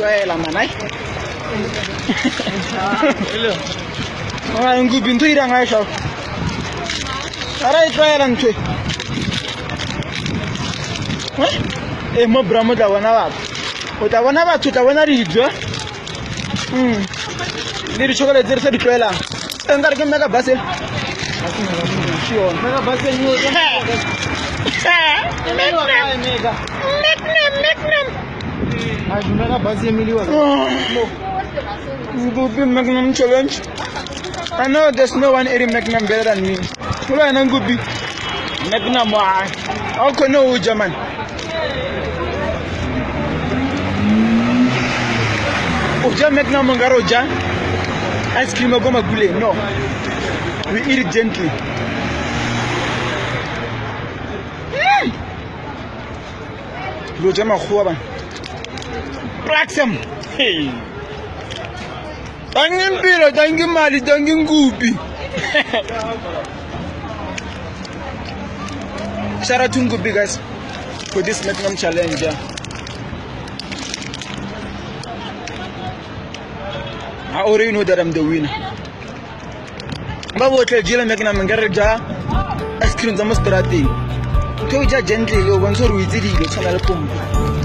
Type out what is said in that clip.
tshwaela manai a ngu bintu irang ai shao ara tshwaela ntwe mo bramo da wana ba o ta bona batho ta bona dijo di chocolate tse di tshwaela engare ke mega basel mega basel ni Magnum challenge. I know there's no one eating Magnum better than me. Who are you going Magnum? How can no German? Oja Magnum Garoja. Ice cream Goma Gule. No. We eat it gently. Lojama Huaban. Plaxem. Hey. Tangin pilo, tangin mali, tangin gupi. Shout out to Gupi guys for this Magnum challenge. I already know that I'm the winner. Babu hotel jila Magnum ngaraja ice cream zama strati. Ko ja gently yo wanzo ruiziri go channel kumbu.